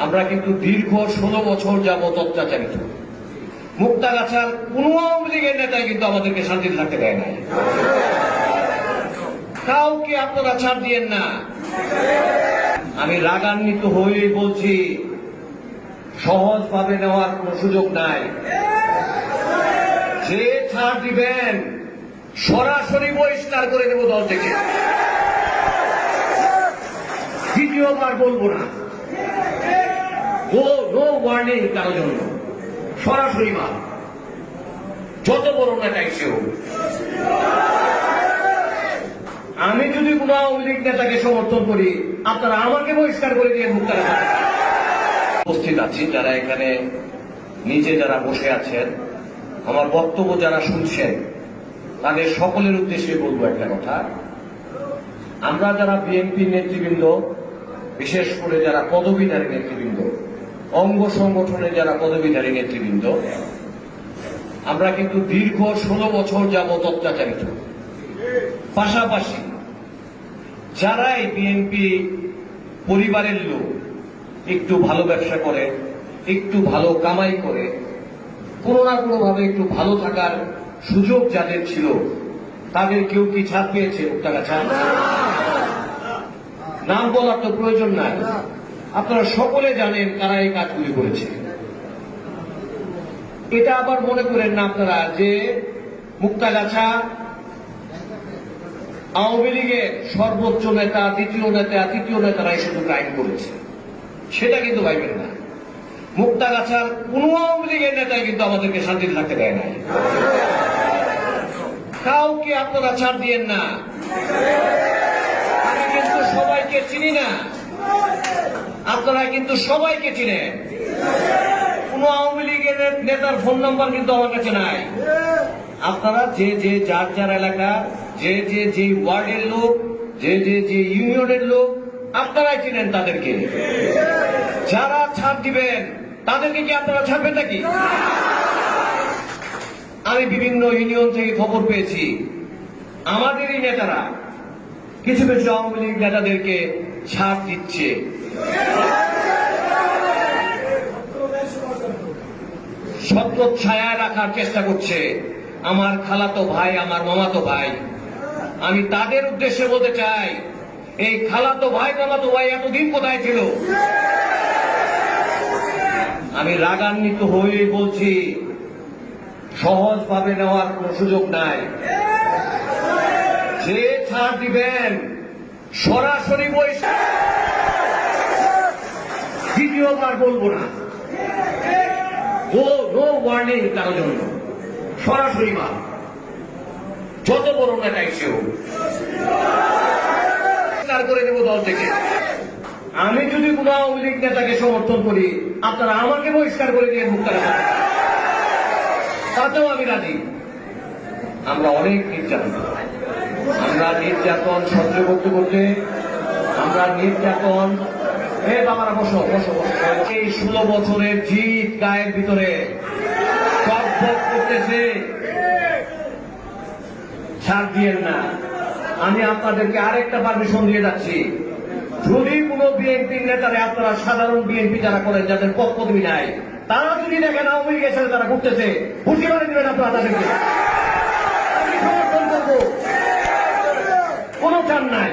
আমরা কিন্তু দীর্ঘ 16 বছর যাবত অত্যাচারিত। মুক্তাগাছার কোন আওয়ামী লীগের নেতাই কিন্তু আমাদেরকে শান্তিতে থাকতে দেয় নাই। কাউকে আপনারা ছাড় দিয়েন না। আমি রাগান্বিত হয়েই বলছি, সহজভাবে নেওয়ার কোন সুযোগ নাই। যে ছাড় দিবেন সরাসরি বহিষ্কার করে দেব দল থেকে। দ্বিতীয়বার বলবো না, নো ওয়ার্নিং কারোর জন্য, সরাসরি মার, যত বড় নেতাই সে হোক। আমি যদি কোন আওয়ামী লীগ নেতাকে সমর্থন করি, আপনারা আমাকে বহিষ্কার করে দিয়ে মুক্তার উপস্থিত আছি। যারা এখানে নিচে যারা বসে আছেন, আমার বক্তব্য যারা শুনছেন, তাদের সকলের উদ্দেশ্যে বলবো একটা কথা। আমরা যারা বিএনপি নেতৃবৃন্দ, বিশেষ করে যারা পদবীধারী নেতৃবৃন্দ, অঙ্গ সংগঠনের যারা পদবীধারী নেতৃবৃন্দ, আমরা কিন্তু দীর্ঘ 16 বছর যাবত অত্যাচারিত। পাশাপাশি যারা এই বিএনপি পরিবারের লোক, একটু ভালো ব্যবসা করে, একটু ভালো কামাই করে, কোনো না কোনো ভাবে একটু ভালো থাকার সুযোগ যাদের ছিল, তাদের কেউ কি ছাড় পেয়েছে? মুক্তাগাছা নাম বলার তো প্রয়োজন নাই, আপনারা সকলে জানেন কারা এই কাজগুলি করেছে। এটা আবার মনে করেন না আপনারা যে মুক্তাগাছা আওয়ামী লীগের সর্বোচ্চ নেতা, দ্বিতীয় নেতা, তৃতীয় নেতারাই শুধু ক্রাইম করেছে, সেটা কিন্তু ভাইবেন না। মুক্তাগাছার কোন আওয়ামী লীগের নেতাই কিন্তু আমাদেরকে শান্তিতে থাকতে দেয় নাই। কাউকে আপনারা ছাড় দিয়েন না। আমি কিন্তু সবাইকে চিনি না, আপনারা কিন্তু সবাইকে চিনেন। কোন আওয়ামী লীগের নেতার ফোন নাম্বার কিন্তু আমার কাছে নাই। আপনারা যে যার যার এলাকা, যে ওয়ার্ডের লোক, যে ইউনিয়নের লোক, আপনারাই চিনেন তাদেরকে। যারা ছাড় দিবেন তাদেরকে কি আপনারা ছাড়বেন নাকি? আমি বিভিন্ন ইউনিয়ন থেকে খবর পেয়েছি, আমাদেরই নেতারা কিছু কিছু আওয়ামী লীগ নেতাদেরকে ছাড় দিচ্ছে। ছত্র ছায়ায় রাখার চেষ্টা করছে আমার খালাতো ভাই, আমার মামাতো ভাই। আমি তাদের উদ্দেশ্যে বলতে চাই, এই খালাতো ভাই, মামাতো ভাই এতদিন কোথায় ছিল? আমি রাগান্বিত হয়ে বলছি, সহজভাবে নেওয়ার কোন সুযোগ নাই। যে ছাড় দিবেন সরাসরি বহিষ্কার। দ্বিতীয়বার বলবো না, নো ওয়ার্নিং কারোর জন্য, সরাসরি মার, যত বড় নেতাই সে হোক, করে দেব দল থেকে। আমি যদি কোন আওয়ামী লীগ নেতাকে সমর্থন করি, আপনারা আমাকে বহিষ্কার করে দিয়ে মুক্তার, তাতেও আমি রাজি। আমরা অনেক নির্যাতন, আমরা নির্যাতন সহ্য করতে করতে, আমরা নির্যাতন, বাবারা বসো বসো, এই 16 বছরের জিত গায়ের ভিতরে টকবক করতেছে। ছাড় দিয়েন না। আমি আপনাদেরকে আরেকটা পারমিশন দিয়ে যাচ্ছি, যদি কোন বিএনপির নেতারে আপনারা সাধারণ বিএনপি যারা করেন, যাদের পদবি নাই, তারা যদি দেখেন আওয়ামী লীগের সাথে তারা ঘুরতেছে, খুশি করে দিবেন আপনারা তাদেরকে। আমি সমর্থন করবো, কোন চান নাই।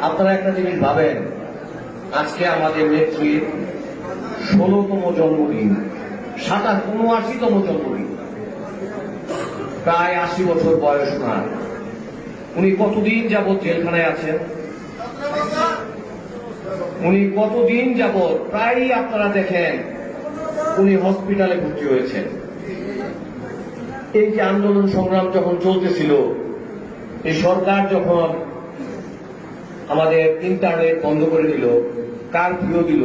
আপনারা একটা জিনিস ভাবেন, আজকে আমাদের নেত্রীর 16তম জন্মদিন, 79তম জন্মদিন, প্রায় 80 বছর বয়স ওনার। উনি কতদিন যাবৎ জেলখানায় আছেন? উনি কতদিন যাবৎ, প্রায়ই আপনারা দেখেন উনি হসপিটালে ভর্তি হয়েছেন। এই যে আন্দোলন সংগ্রাম যখন চলতেছিল, এই সরকার যখন আমাদের ইন্টারনেট বন্ধ করে দিল, কারফিউ দিল,